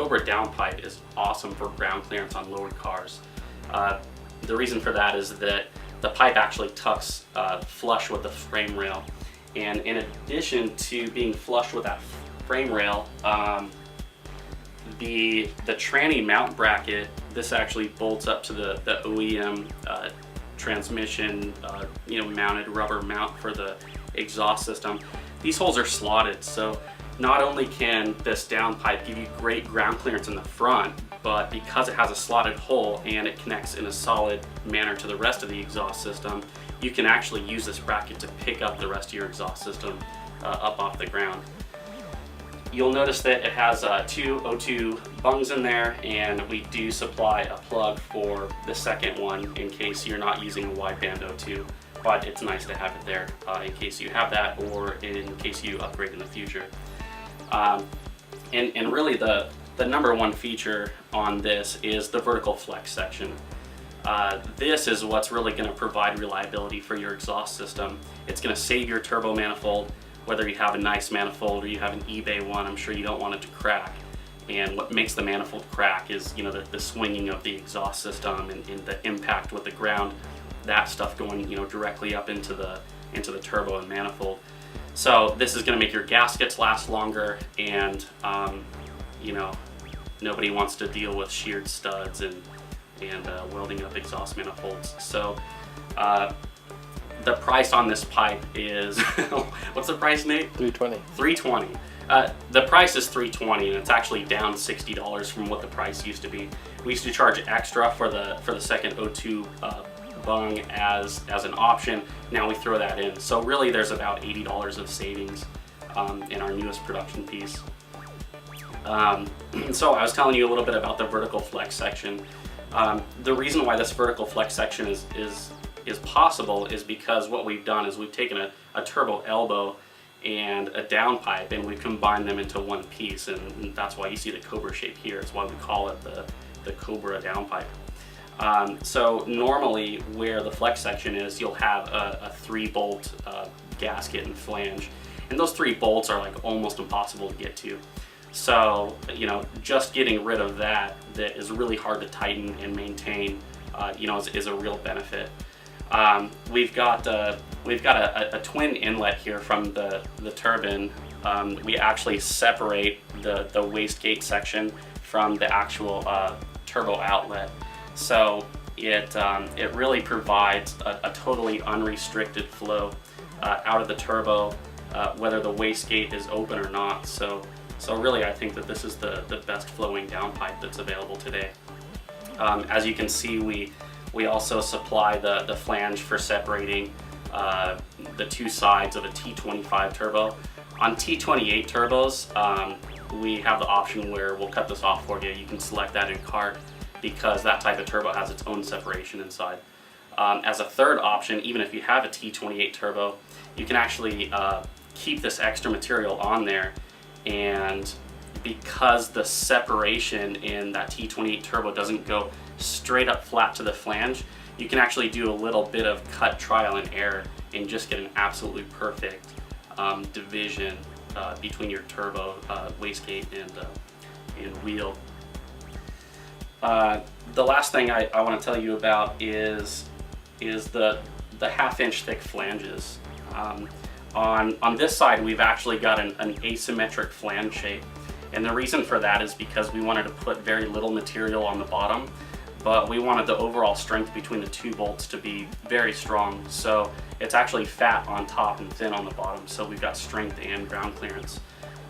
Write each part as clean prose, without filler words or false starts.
Cobra downpipe is awesome for ground clearance on lowered cars. The reason for that is that the pipe actually tucks flush with the frame rail, and in addition to being flush with that frame rail, the tranny mount bracket, this actually bolts up to the OEM transmission mounted rubber mount for the exhaust system. These holes are slotted, so not only can this downpipe give you great ground clearance in the front, but because it has a slotted hole and it connects in a solid manner to the rest of the exhaust system, you can actually use this bracket to pick up the rest of your exhaust system up off the ground. You'll notice that it has two O2 bungs in there, and we do supply a plug for the second one in case you're not using a wideband O2, but it's nice to have it there in case you have that or in case you upgrade in the future. And really the number one feature on this is the vertical flex section. This is what's really going to provide reliability for your exhaust system. It's going to save your turbo manifold, whether you have a nice manifold or you have an eBay one. I'm sure you don't want it to crack. And what makes the manifold crack is, the swinging of the exhaust system and the impact with the ground, that stuff going, directly up into the turbo and manifold. So this is going to make your gaskets last longer, and nobody wants to deal with sheared studs and welding up exhaust manifolds. So the price on this pipe is what's the price, Nate? $320. $320. The price is $320, and it's actually down $60 from what the price used to be. We used to charge extra for the second O2 bung as an option. Now we throw that in. So really there's about $80 of savings in our newest production piece. So I was telling you a little bit about the vertical flex section. The reason why this vertical flex section is possible is because what we've done is we've taken a turbo elbow and a downpipe, and we've combined them into one piece, and that's why you see the Cobra shape here. It's why we call it the Cobra downpipe. So normally where the flex section is, you'll have a 3-bolt gasket and flange, and those 3 bolts are like almost impossible to get to. So just getting rid of that is really hard to tighten and maintain, is a real benefit. We've got a twin inlet here from the turbine. We actually separate the wastegate section from the actual turbo outlet. So it really provides a totally unrestricted flow out of the turbo, whether the wastegate is open or not. So really I think that this is the best flowing downpipe that's available today. As you can see, we also supply the flange for separating the 2 sides of a T25 turbo. On T28 turbos, we have the option where we'll cut this off for you. You can select that in cart, because that type of turbo has its own separation inside. As a third option, even if you have a T28 turbo, you can actually keep this extra material on there, and because the separation in that T28 turbo doesn't go straight up flat to the flange, you can actually do a little bit of cut, trial, and error and just get an absolutely perfect division between your turbo, wastegate, and wheel. The last thing I want to tell you about is the 1/2-inch thick flanges. On this side, we've actually got an asymmetric flange shape, and the reason for that is because we wanted to put very little material on the bottom, but we wanted the overall strength between the 2 bolts to be very strong. So it's actually fat on top and thin on the bottom, so we've got strength and ground clearance.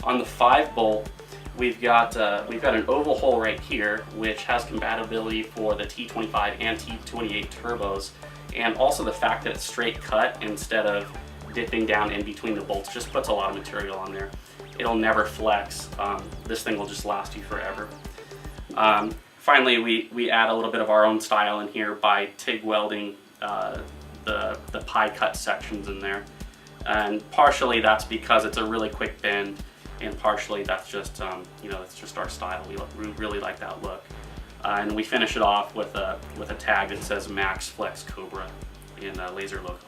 On the 5-bolt, we've got an oval hole right here, which has compatibility for the T25 and T28 turbos, and also the fact that it's straight cut instead of dipping down in between the bolts just puts a lot of material on there. It'll never flex. This thing will just last you forever. Finally, we add a little bit of our own style in here by TIG welding the pie cut sections in there, and partially that's because it's a really quick bend, and partially that's just it's just our style. We really like that look, and we finish it off with a tag that says MAX Cobra in a laser logo.